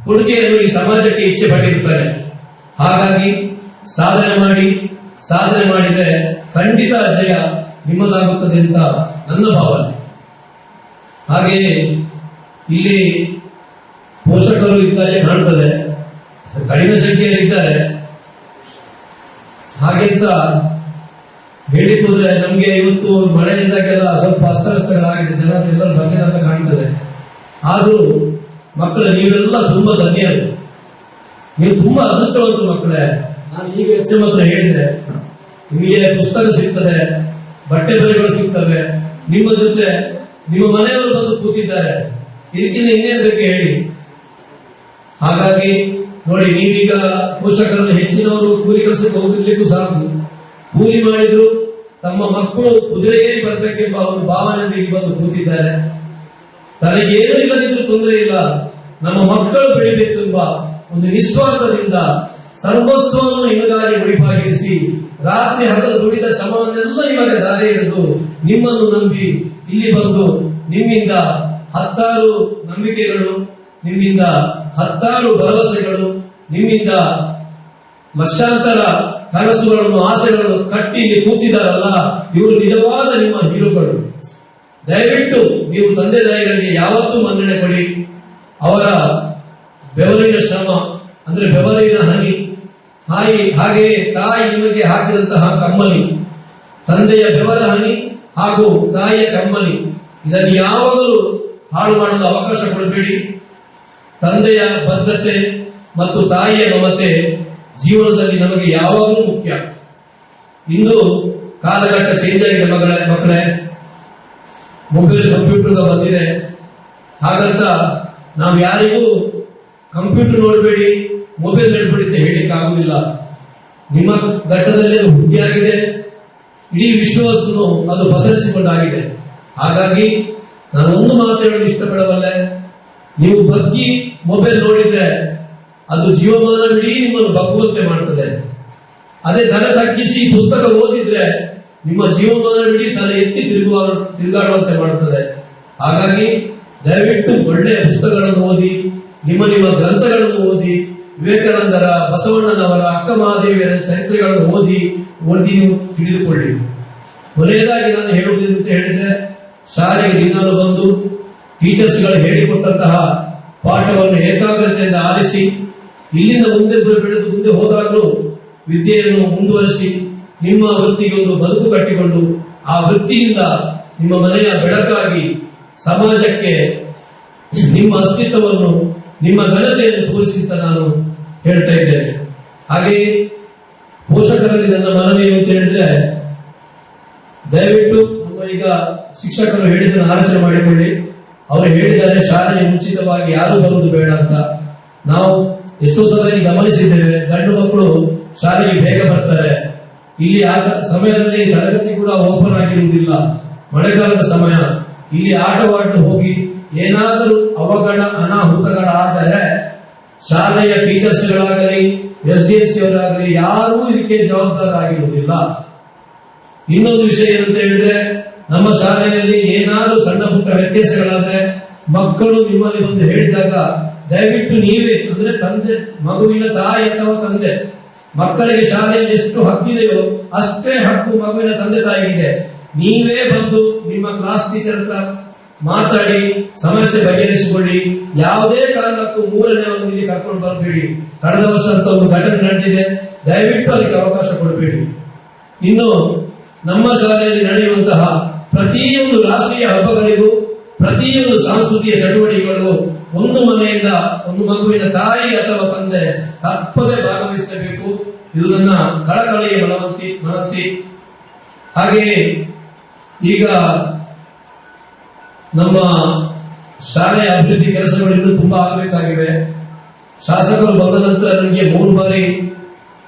Speaker 5: ಕೊಡುಗೆಯನ್ನು ಈ ಸಮಾಜಕ್ಕೆ ಇಚ್ಛೆ ಪಟ್ಟಿರುತ್ತಾರೆ. ಹಾಗಾಗಿ ಸಾಧನೆ ಮಾಡಿದರೆ ಖಂಡಿತ ಜಯ ನಿಮ್ಮದಾಗುತ್ತದೆ ಅಂತ ನನ್ನ ಭಾವನೆ. ಹಾಗೆಯೇ ಇಲ್ಲಿ ಪೋಷಕರು ಇದ್ದಾರೆ ಕಾಣ್ತದೆ, ಕಡಿಮೆ ಸಂಖ್ಯೆಯಲ್ಲಿ ಇದ್ದಾರೆ. ಹಾಗೆಂತ ಹೇಳಿಕೊಂಡ್ರೆ ನಮ್ಗೆ ಇವತ್ತು ಮಳೆಯಿಂದಾಗೆಲ್ಲ ಸ್ವಲ್ಪ ಅಸ್ತವ್ಯಸ್ತಗಳಾಗಿದೆ, ಜನ ಎಲ್ಲರೂ ಬಂದಿದೆ ಅಂತ ಕಾಣ್ತದೆ. ಆದ್ರೂ ಮಕ್ಕಳು ನೀವೆಲ್ಲ ತುಂಬಾ ಧನ್ಯರು, ನೀವು ತುಂಬಾ ಅದೃಷ್ಟವಂತರು ಮಕ್ಕಳೇ. ನಾನು ಈಗ ಹೆಚ್ಚು ಮಕ್ಕಳು ಹೇಳಿದ್ರೆ ನಿಮಗೆ ಪುಸ್ತಕ ಸಿಗ್ತದೆ, ಬಟ್ಟೆ ಬರೆಗಳು ಸಿಗ್ತವೆ, ನಿಮ್ಮ ಜೊತೆ ನಿಮ್ಮ ಮನೆಯವರು ಬಂದು ಕೂತಿದ್ದಾರೆ, ಇದಕ್ಕಿಂತ ಇನ್ನೇನು ಬೇಕು ಹೇಳಿ. ಹಾಗಾಗಿ ನೋಡಿ, ನೀವೀಗ ಪೋಷಕರಲ್ಲಿ ಹೆಚ್ಚಿನವರು ಕೂಲಿ ಕೆಲಸಕ್ಕೆ ಹೋಗಿರ್ಲಿಕ್ಕೂ ಸಾಕು, ಕೂಲಿ ಮಾಡಿದ್ರು ತಮ್ಮ ಮಕ್ಕಳು ಕುದುರೆ ಏರಿ ಬರ್ಬೇಕೆಂಬ ಒಂದು ಭಾವನೆಯೊಂದಿಗೆ ಬಂದು ಕೂತಿದ್ದಾರೆ. ತನಗೇನೂ ಇಲ್ಲದಿದ್ರೂ ತೊಂದರೆ ಇಲ್ಲ, ನಮ್ಮ ಮಕ್ಕಳು ಬೆಳಿಬೇಕೆಂಬ ಒಂದು ನಿಸ್ವಾರ್ಥದಿಂದ ಸರ್ವಸ್ವವನ್ನು ನಿಮಗಾಗಿ ಮುಡಿಪಾಗಿರಿಸಿ ರಾತ್ರಿ ಹಗಲು ದುಡಿದ ಶ್ರಮವನ್ನೆಲ್ಲ ನಿಮಗೆ ದಾರಿ ಹಿಡಿದು ನಿಮ್ಮನ್ನು ನಂಬಿ ಇಲ್ಲಿ ಬಂದು ನಿಮ್ಮಿಂದ 10 ನಂಬಿಕೆಗಳು, ನಿಮ್ಮಿಂದ 10 ಭರವಸೆಗಳು, ನಿಮ್ಮಿಂದ ಲಕ್ಷಾಂತರ ಕನಸುಗಳನ್ನು, ಆಸೆಗಳನ್ನು ಕಟ್ಟಿ ಇಲ್ಲಿ ಕೂತಿದ್ದಾರಲ್ಲ, ಇವರು ನಿಜವಾದ ನಿಮ್ಮ ಹೀರೋಗಳು. ದಯವಿಟ್ಟು ನೀವು ತಂದೆ ತಾಯಿಗಳಿಗೆ ಯಾವತ್ತೂ ಮನ್ನಣೆ ಕೊಡಿ. ಅವರ ಬೆವರಿನ ಶ್ರಮ ಅಂದ್ರೆ ಬೆವರಿನ ಹನಿ, ಹಾಗೆಯೇ ತಾಯಿ ನಿಮಗೆ ಹಾಕಿದಂತಹ ಕಮ್ಮಲಿ, ತಂದೆಯ ಬೆವರ ಹನಿ ಹಾಗೂ ತಾಯಿಯ ಕಮ್ಮಲಿ, ಇದನ್ನು ಯಾವಾಗಲೂ ಹಾಳು ಮಾಡಲು ಅವಕಾಶ ಕೊಡಬೇಡಿ. ತಂದೆಯ ಭದ್ರತೆ ಮತ್ತು ತಾಯಿಯ ಮಮತೆ ಜೀವನದಲ್ಲಿ ನಮಗೆ ಯಾವಾಗಲೂ ಮುಖ್ಯ. ಇಂದು ಕಾಲಘಟ್ಟ ಚೇಂಜ್ ಆಗಿದೆ ಮಕ್ಕಳೇ, ಮೊಬೈಲ್ ಕಂಪ್ಯೂಟರ್ ಬಂದಿದೆ. ಹಾಗಂತ ನಾವು ಯಾರಿಗೂ ಕಂಪ್ಯೂಟರ್ ನೋಡಬೇಡಿ, ಮೊಬೈಲ್ ನೋಡಬೇಡಿ ಅಂತ ಹೇಳಿಕ್ಕೆ ಆಗುದಿಲ್ಲ. ನಿಮ್ಮ ಘಟ್ಟದಲ್ಲಿ ಅದು ಹುಟ್ಟಿಯಾಗಿದೆ, ಇಡೀ ವಿಶ್ವವನ್ನು ಅದು ಪಸರಿಸಿಕೊಂಡಾಗಿದೆ. ಹಾಗಾಗಿ ನಾನು ಒಂದು ಮಾತು ಹೇಳಲು ಇಷ್ಟಪಡಬಲ್ಲೆ, ನೀವು ಬಗ್ಗಿ ಮೊಬೈಲ್ ನೋಡಿದ್ರೆ ಅದು ಜೀವಮಾನವಿಡೀ ನಿಮ್ಮನ್ನು ಬಗ್ಗುವಂತೆ ಮಾಡ್ತದೆ. ಅದೇ ತಲೆ ತಗ್ಗಿಸಿ ಪುಸ್ತಕ ಓದಿದ್ರೆ ನಿಮ್ಮ ಜೀವಮಾನವಿಡೀ ತಲೆ ಎತ್ತಿ ತಿರುಗಾಡುವಂತೆ ಮಾಡುತ್ತದೆ. ಹಾಗಾಗಿ ದಯವಿಟ್ಟು ಒಳ್ಳೆಯ ಪುಸ್ತಕಗಳನ್ನು ಓದಿ, ನಿಮ್ಮ ಗ್ರಂಥಗಳನ್ನು ಓದಿ, ವಿವೇಕಾನಂದರ, ಬಸವಣ್ಣನವರ, ಅಕ್ಕ ಮಹಾದೇವಿಯರ ಚರಿತ್ರೆಗಳನ್ನು ಓದಿ ನೀವು ತಿಳಿದುಕೊಳ್ಳಿ. ಕೊನೆಯದಾಗಿ ನಾನು ಹೇಳುವುದೇನು ಅಂತ ಹೇಳಿದ್ರೆ, ಶಾಲೆಗೆ ದಿನಾಲು ಬಂದು ಟೀಚರ್ಸ್ಗಳು ಹೇಳಿಕೊಟ್ಟಂತಹ ಪಾಠವನ್ನು ಏಕಾಗ್ರತೆಯಿಂದ ಆಲಿಸಿ ಇಲ್ಲಿಂದ ಮುಂದೆ ಬೆಳೆದು ಮುಂದೆ ಹೋದಾಗಲೂ ವಿದ್ಯೆಯನ್ನು ಮುಂದುವರಿಸಿ ನಿಮ್ಮ ವೃತ್ತಿಗೆ ಒಂದು ಬದುಕು ಕಟ್ಟಿಕೊಂಡು ಆ ವೃತ್ತಿಯಿಂದ ನಿಮ್ಮ ಮನೆಯ ಬೆಳಕಾಗಿ ಸಮಾಜಕ್ಕೆ ನಿಮ್ಮ ಅಸ್ತಿತ್ವವನ್ನು, ನಿಮ್ಮ ಘನತೆಯನ್ನು ತೋರಿಸಿ ಅಂತ ನಾನು ಹೇಳ್ತಾ ಇದ್ದೇನೆ. ಹಾಗೆಯೇ ಪೋಷಕರಲ್ಲಿ ನನ್ನ ಮನವಿ ಏನು ಅಂತ ಹೇಳಿದ್ರೆ, ದಯವಿಟ್ಟು ನಮ್ಮ ಈಗ ಶಿಕ್ಷಕರು ಹೇಳಿದ್ದನ್ನು ಆಲೋಚನೆ ಮಾಡಿಕೊಳ್ಳಿ. ಅವರು ಹೇಳಿದ್ದಾರೆ ಶಾಲೆಗೆ ಮುಂಚಿತವಾಗಿ ಯಾರು ಬರುವುದು ಬೇಡ ಅಂತ. ನಾವು ಎಷ್ಟೋ ಸಲ ಗಮನಿಸಿದ್ದೇವೆ, ಗಂಡು ಮಕ್ಕಳು ಶಾಲೆಗೆ ಬೇಗ ಬರ್ತಾರೆ. ಇಲ್ಲಿ ಆ ಸಮಯದಲ್ಲಿ ತರಗತಿ ಕೂಡ ಓಪನ್ ಆಗಿರುವುದಿಲ್ಲ, ಮಳೆಗಾಲದ ಸಮಯ. ಇಲ್ಲಿ ಆಟವಾಡಲು ಹೋಗಿ ಏನಾದರೂ ಅವಘಡ ಅನಾಹುತಗಳಾದರೆ ಶಾಲೆಯ ಟೀಚರ್ಸ್ಗಳಾಗಲಿ SDMC ಅವರಾಗಲಿ ಯಾರೂ ಇದಕ್ಕೆ ಜವಾಬ್ದಾರರಾಗಿರುವುದಿಲ್ಲ. ಇನ್ನೊಂದು ವಿಷಯ ಏನಂತ ಹೇಳಿದ್ರೆ, ನಮ್ಮ ಶಾಲೆಯಲ್ಲಿ ಏನಾದರೂ ಸಣ್ಣ ಪುಟ್ಟ ವ್ಯತ್ಯಾಸಗಳಾದ್ರೆ ಮಕ್ಕಳು ನಿಮ್ಮಲ್ಲಿ ಬಂದು ಹೇಳಿದಾಗ ದಯವಿಟ್ಟು ನೀವೇ ಅಂದ್ರೆ ತಂದೆ, ಮಗುವಿನ ತಾಯಿ ಅಥವಾ ತಂದೆ, ಮಕ್ಕಳಿಗೆ ಶಾಲೆಯಲ್ಲಿ ಎಷ್ಟು ಹಕ್ಕಿದೆಯೋ ಅಷ್ಟೇ ಹಕ್ಕು ಮಗುವಿನ ತಂದೆ ತಾಯಿಗಿದೆ. ನೀವೇ ಬಂದು ನಿಮ್ಮ ಕ್ಲಾಸ್ ಟೀಚರ್ ಹತ್ರ ಮಾತಾಡಿ ಸಮಸ್ಯೆ ಬಗೆಹರಿಸಿಕೊಳ್ಳಿ. ಯಾವುದೇ ಕಾರಣಕ್ಕೂ ಮೂರನೇ ಇಲ್ಲಿ ಕರ್ಕೊಂಡು ಬರಬೇಡಿ. ಕಳೆದ ವರ್ಷ ಅಂತ ಒಂದು ಘಟನೆ ನಡೆದಿದೆ, ದಯವಿಟ್ಟು ಅದಕ್ಕೆ ಅವಕಾಶ ಕೊಡಬೇಡಿ. ಇನ್ನು ನಮ್ಮ ಶಾಲೆಯಲ್ಲಿ ನಡೆಯುವಂತಹ ಪ್ರತಿಯೊಂದು ರಾಷ್ಟ್ರೀಯ ಹಬ್ಬಗಳಿಗೂ, ಪ್ರತಿಯೊಂದು ಸಾಂಸ್ಕೃತಿಕ ಚಟುವಟಿಕೆಗಳಿಗೂ ಒಂದು ಮನೆಯಿಂದ ಒಂದು ಮಗುವಿನ ತಾಯಿ ಅಥವಾ ತಂದೆ ತಪ್ಪದೆ ಭಾಗವಹಿಸಬೇಕು. ಇದು ನನ್ನ ಕಳಕಳಿಯ ಮನಂತಿ. ಹಾಗೆಯೇ ಈಗ ನಮ್ಮ ಶಾಲೆಯ ಅಭಿವೃದ್ಧಿ ಕೆಲಸಗಳು ಇನ್ನೂ ತುಂಬಾ ಆಗಬೇಕಾಗಿವೆ. ಶಾಸಕರು ಬಂದ ನಂತರ ನಮಗೆ 3 ಬಾರಿ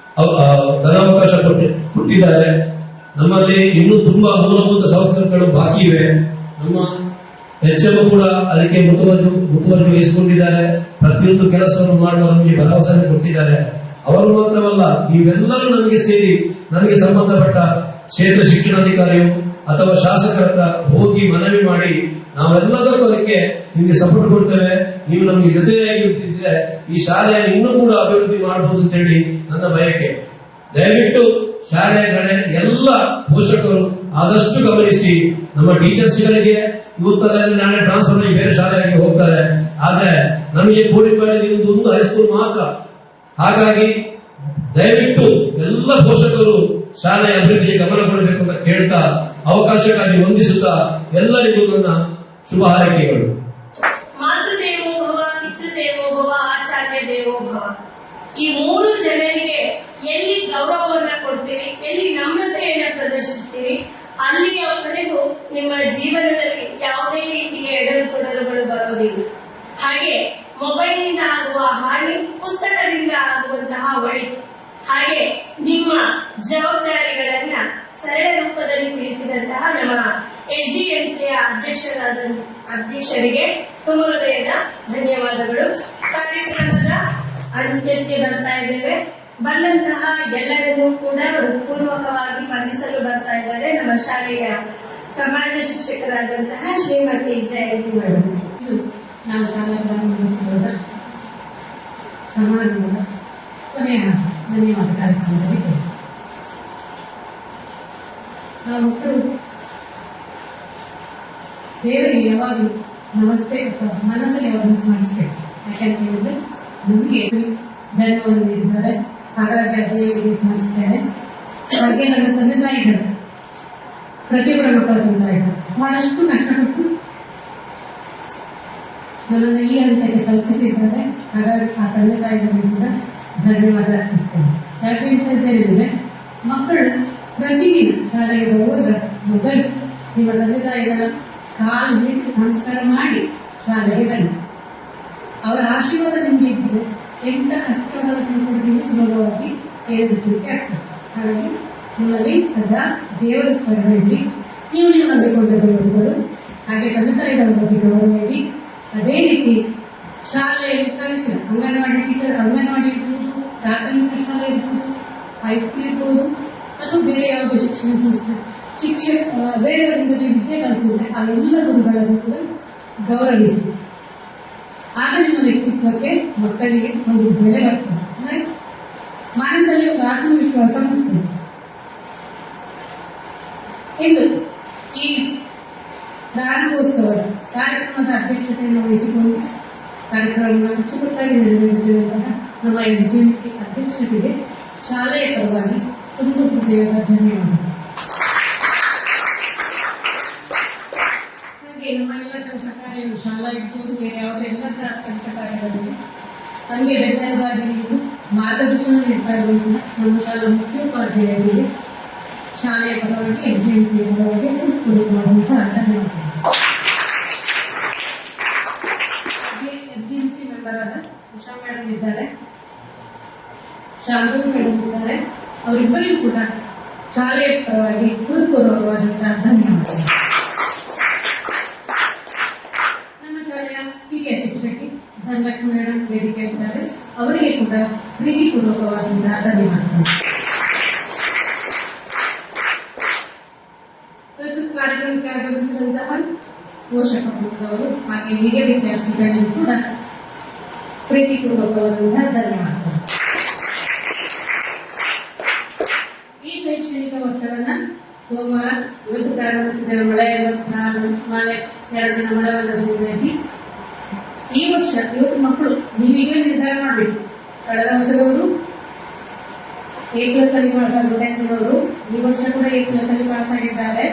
Speaker 5: ಧನಾವಕಾಶ ಕೊಟ್ಟಿದ್ದಾರೆ. ನಮ್ಮಲ್ಲಿ ಇನ್ನೂ ತುಂಬಾ ಮೂಲಭೂತ ಸೌಕರ್ಯಗಳು ಬಾಕಿ ಇವೆ. ನಮ್ಮ HM ಕೂಡ ಅದಕ್ಕೆ ಮುತುವರ್ಜಿ ವಹಿಸಿಕೊಂಡಿದ್ದಾರೆ. ಪ್ರತಿಯೊಂದು ಕೆಲಸವನ್ನು ಮಾಡುವ ನಮಗೆ ಭರವಸೆ ಕೊಟ್ಟಿದ್ದಾರೆ. ಅವರು ಮಾತ್ರವಲ್ಲ, ನೀವೆಲ್ಲರೂ ನಮಗೆ ಸೇರಿ ನನಗೆ ಸಂಬಂಧಪಟ್ಟ ಕ್ಷೇತ್ರ ಶಿಕ್ಷಣಾಧಿಕಾರಿಯು ಅಥವಾ ಶಾಸಕರ ಹತ್ರ ಹೋಗಿ ಮನವಿ ಮಾಡಿ ನಾವೆಲ್ಲದಕ್ಕೂ ಅದಕ್ಕೆ ನಿಮಗೆ ಸಪೋರ್ಟ್ ಕೊಡ್ತೇವೆ. ನೀವು ನಮಗೆ ಜೊತೆಯಾಗಿ ಇರ್ತಿದ್ರೆ ಈ ಶಾಲೆಯನ್ನು ಇನ್ನೂ ಕೂಡ ಅಭಿವೃದ್ಧಿ ಮಾಡಬಹುದು ಅಂತ ಹೇಳಿ ನನ್ನ ಬಯಕೆ. ದಯವಿಟ್ಟು ಶಾಲೆಯ ಕಡೆ ಎಲ್ಲ ಪೋಷಕರು ಆದಷ್ಟು ಗಮನಿಸಿ. ನಮ್ಮ ಟೀಚರ್ಸ್ಗಳಿಗೆ ಇವತ್ತಲ್ಲಿ ನಾಳೆ ಟ್ರಾನ್ಸ್ಫರ್ ಆಗಿ ಬೇರೆ ಶಾಲೆಗೆ ಹೋಗ್ತಾರೆ. ಆದ್ರೆ ನಮಗೆ ಕೋಡಿಪಾಳ್ಯದಲ್ಲಿ ಇರುವುದು ಒಂದು ಹೈಸ್ಕೂಲ್ ಮಾತ್ರ. ಹಾಗಾಗಿ ದಯವಿಟ್ಟು ಎಲ್ಲ ಪೋಷಕರು ಶಾಲೆಯ ಅಭಿವೃದ್ಧಿಗೆ ಗಮನ ಕೊಡಬೇಕು ಅಂತ ಕೇಳ್ತಾ, ಅವಕಾಶಕ್ಕಾಗಿ ವಂದಿಸುತ್ತಾ ಎಲ್ಲರಿಗೂ ನನ್ನ ಶುಭ ಹಾರೈಕೆಗಳು.
Speaker 3: ಮಾತೃದೇವೋ ಭವ, ಪಿತೃದೇವೋ ಭವ, ಆಚಾರ್ಯ ದೇವೋ ಭವ. ಈ ಮೂರು ಜನರಿಗೆ ಎಲ್ಲಿ ಗೌರವವನ್ನ ಕೊಡ್ತೀವಿ, ಎಲ್ಲಿ ನಮ್ರತೆಯನ್ನ ಪ್ರದರ್ಶಿಸ್ತೀವಿ, ಅಲ್ಲಿಯವರೆಗೂ ನಿಮ್ಮ ಜೀವನದಲ್ಲಿ ಯಾವುದೇ ರೀತಿಯ ಎಡರು ತೊಡರುಗಳು ಬರೋದಿಲ್ಲ. ಹಾಗೆ ಮೊಬೈಲ್ನಿಂದ ಆಗುವ ಹಾನಿ, ಪುಸ್ತಕದಿಂದ ಆಗುವಂತಹ ಒಳಿತು, ಹಾಗೆ ನಿಮ್ಮ ಜವಾಬ್ದಾರಿಗಳನ್ನ ಸರಳ ರೂಪದಲ್ಲಿ ತಿಳಿಸಿದಂತಹ ನಮ್ಮ HDMCಯ ಅಧ್ಯಕ್ಷರಿಗೆ ತುಂಬ ಹೃದಯದ ಧನ್ಯವಾದಗಳು. ಕಾರ್ಯಕ್ರಮದ ಅಂತ್ಯಕ್ಕೆ ಬರ್ತಾ ಇದ್ದೇವೆ. ಬಂದಂತಹ ಎಲ್ಲರನ್ನೂ ಕೂಡ ಹೃತ್ಪೂರ್ವಕವಾಗಿ ವಂದಿಸಲು ಬರ್ತಾ ಇದ್ದಾರೆ ನಮ್ಮ ಶಾಲೆಯ ಸಮಾಜ ಶಿಕ್ಷಕರಾದಂತಹ ಶ್ರೀಮತಿ ಜಯಂತಿ ಮೇಡಮ್.
Speaker 4: ನಾವು ಶಾಲಾ ಪ್ರಾರಂಭೋತ್ಸವದ ಸಮಾರಂಭದ ಕೊನೆಯ ಧನ್ಯವಾದ ಕಾರ್ಯಕ್ರಮದಲ್ಲಿ ನಾವು ಮಕ್ಕಳು ದೇವರಿಗೆ ಯಾವಾಗಲೂ ನಮಸ್ತೆ ಅಥವಾ ಮನಸ್ಸಲ್ಲಿ ಯಾವಾಗಲೂ ಸ್ಮರಿಸಬೇಕು. ಯಾಕಂತ ಹೇಳಿದ್ರೆ ನಮಗೆ ಜನ್ಮವನ್ನು ನೀಡಿದ್ದಾರೆ, ಹಾಗಾಗಿ ಆ ದೇವರಿಗೆ ಸ್ಮರಿಸ್ತೇನೆ. ಹಾಗೆ ನನ್ನ ತಂದೆ ತಾಯಿಗಳು, ಪ್ರತಿಯೊಬ್ಬರ ಮಕ್ಕಳ ತಂದೆ ತಾಯಿಗಳು ಬಹಳಷ್ಟು ಕಷ್ಟಪಟ್ಟು ನನ್ನನ್ನು ಈ ಹಂತಕ್ಕೆ ತಲುಪಿಸಿದ್ದಾರೆ. ಹಾಗಾಗಿ ಆ ತಂದೆ ತಾಯಿಗಳಿಗೆ ಕೂಡ ಧನ್ಯವಾದ ಅರ್ಪಿಸ್ತೇನೆ. ಯಾಕೆ ಅಂತ ಹೇಳಿದ್ರೆ, ಮಕ್ಕಳು ಪ್ರತಿದಿನ ಶಾಲೆಗೆ ಬರುವಾಗ ಮೊದಲು ನಿಮ್ಮ ತಂದೆ ತಾಯಿಗಳ ಕಾಲು ಹಿಡಿದು ನಮಸ್ಕಾರ ಮಾಡಿ ಶಾಲೆಗೆ ಬನ್ನಿ. ಅವರ ಆಶೀರ್ವಾದ ನಿಮಗೆ ಇದ್ದರೆ ಎಂಥ ಕಷ್ಟಗಳನ್ನು ಕೂಡ ನೀವು ಸುಲಭವಾಗಿ ಎದುರಿಸಲಿಕ್ಕೆ ಆಗ್ತದೆ. ಹಾಗಾಗಿ ನಿಮ್ಮಲ್ಲಿ ಸದಾ ದೇವರ ಸ್ಮರಣೆ ಇರಲಿ. ನೀವು ನೀವು ನಂಬಿಕೊಂಡ ದೇವರುಗಳು, ಹಾಗೆ ತಂದೆ ತಾಯಿಗಳ ಬಗ್ಗೆ ಗೌರವ ನೀಡಿ. ಅದೇ ರೀತಿ ಶಾಲೆಯಲ್ಲಿ ಕಲಿಸಿದ ಅಂಗನವಾಡಿ ಟೀಚರ್, ಅಂಗನವಾಡಿ ಇರ್ಬೋದು, ಪ್ರಾಥಮಿಕ ಶಾಲೆ ಇರ್ಬೋದು, ಹೈಸ್ಕೂಲ್ ಇರ್ಬೋದು, ಅಥವಾ ಬೇರೆ ಯಾವುದೇ ಶಿಕ್ಷಣ ಬೇರೆಯವರಿಂದ ನೀವು ವಿದ್ಯೆ ಕಲಿಸಿದ್ರೆ ಆ ಎಲ್ಲ ಗುರುಗಳನ್ನು ಕೂಡ ಗೌರವಿಸಿ. ಆಗ ನಿಮ್ಮ ವ್ಯಕ್ತಿತ್ವಕ್ಕೆ, ಮಕ್ಕಳಿಗೆ ಒಂದು ಬೆಲೆ ಬರ್ತದೆ. ಅಂದರೆ ಮನಸ್ಸಲ್ಲಿ ಒಂದು ಆತ್ಮವಿಶ್ವಾಸ ಬರ್ತದೆ. ಇಂದು ಈ ಪ್ರಾರಂಭೋತ್ಸವದ ಕಾರ್ಯಕ್ರಮದ ಅಧ್ಯಕ್ಷತೆಯನ್ನು ವಹಿಸಿಕೊಂಡು ಕಾರ್ಯಕ್ರಮವನ್ನು ಅಚ್ಚುಕಟ್ಟಾಗಿ ನೆರವೇರಿಸಿರುವಂತಹ ನಮ್ಮ HDMC ಅಧ್ಯಕ್ಷರಿಗೆ ಶಾಲೆಯ ಪರವಾಗಿ ತುಂಬ ಹೃದಯದ ಧನ್ಯವಾದ. ಹಾಗೆ ನಮ್ಮ ಎಲ್ಲ ಕೆಲಸ ಕಾರ್ಯಗಳು, ಶಾಲಾ ಇರ್ಬೋದು, ಬೇರೆ ಯಾವುದೇ ಎಲ್ಲ ಕೆಲಸ ಕಾರ್ಯಗಳಿಗೆ ನಮಗೆ ಬೆಂಬಲವಾಗಿ ನೀವು ಮಾರ್ಗದರ್ಶನ ನೀಡ್ತಾ ಇರುವಂತಹ ನಮ್ಮ ಶಾಲಾ ಮುಖ್ಯೋಪಾಧ್ಯಾಯರಿಗೆ ಶಾಲೆಯ ಪರವಾಗಿ HDMC ಪರವಾಗಿ ಹೃತ್ಪೂರ್ವಕವಾದಂತಹ ಧನ್ಯವಾದಗಳು. HDMC ಮೆಂಬರ್ ಆದ ಉಷಾ ಮೇಡಮ್ ಇದ್ದಾರೆ, ಶಾಂತನು ಮೇಡಮ್ ಇದ್ದಾರೆ. ಅವರಿಬ್ಬರಿಗೂ ಕೂಡ ಶಾಲೆಯ ಪರವಾಗಿ ಹೃತ್ಪೂರ್ವಕವಾದಂತಹ ಧನ್ಯವಾದಗಳು. ನಮ್ಮ ಶಾಲೆಯ ಹಿರಿಯ ಶಿಕ್ಷಕಿ ಧನಲಕ್ಷ್ಮಿ ಮೇಡಮ್ ವೇದಿಕೆ ಇದ್ದಾರೆ, ಅವರಿಗೆ ಕೂಡ ಪ್ರೀತಿಪೂರ್ವಕವಾದಂತಹ ಧನ್ಯವಾದಗಳು. ಕಾರ್ಯಕ್ರಮಕ್ಕೆ ಆಗಮಿಸಿದಂತಹ ಪೋಷಕ ವರ್ಗದವರು ಹಾಗೆ ಹಿರಿಯ ವಿದ್ಯಾರ್ಥಿಗಳಿಗೂ ಕೂಡ ಪ್ರೀತಿಪೂರ್ವಕವಾದಂತಹ ಧನ್ಯವಾದಗಳು. ಈ ಶೈಕ್ಷಣಿಕ ವರ್ಷವನ್ನ ಸೋಮವಾರ ಇವತ್ತು ಪ್ರಾರಂಭಿಸಿದ ಮಳೆ 2 ದಿನ ಮಳೆಯಾಗಿ ಈ ವರ್ಷ ಇವತ್ತು ಮಕ್ಕಳು ನೀವೀಗ ನಿರ್ಧಾರ ಮಾಡಬೇಕು. ಕಳೆದ ವರ್ಷದವರು A+ ಅಲ್ಲಿ ಪಾಸ್ ಆದ 10ನೇವರು ಈ ವರ್ಷ ಕೂಡ A+ ಅಲ್ಲಿ ಪಾಸ್ ಆಗಿದ್ದಾರೆ.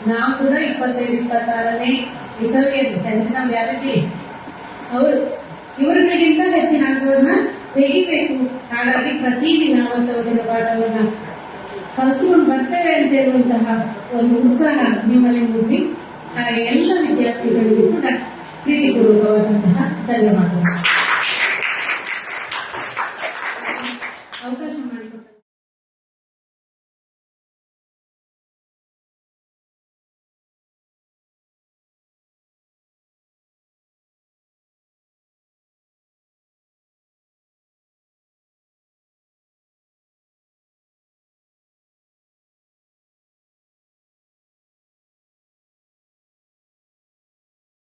Speaker 4: ನಾವು ಕೂಡ 25-26ನೇ ಇಸವಿಯಲ್ಲಿ 10th ನಾವು ಯಾರಿಗೆ ಅವರು ಇವರುಗಳಿಗಿಂತ ಹೆಚ್ಚಿನ ಅಂಕವನ್ನ ತೆಗಿಬೇಕು. ಹಾಗಾಗಿ ಪ್ರತಿದಿನ 40 ಪಾಠವನ್ನ ಕಲ್ತ್ಕೊಂಡು ಬರ್ತೇವೆ ಅಂತ ಹೇಳುವಂತಹ ಒಂದು ಉತ್ಸಾಹ ನಿಮ್ಮಲ್ಲಿ ಮೂಡಿ. ಹಾಗೆ ಎಲ್ಲ ವಿದ್ಯಾರ್ಥಿಗಳಿಗೂ ಕೂಡ ಪ್ರೀತಿಪೂರ್ವಕವಾದಂತಹ ಧನ್ಯವಾದಗಳು.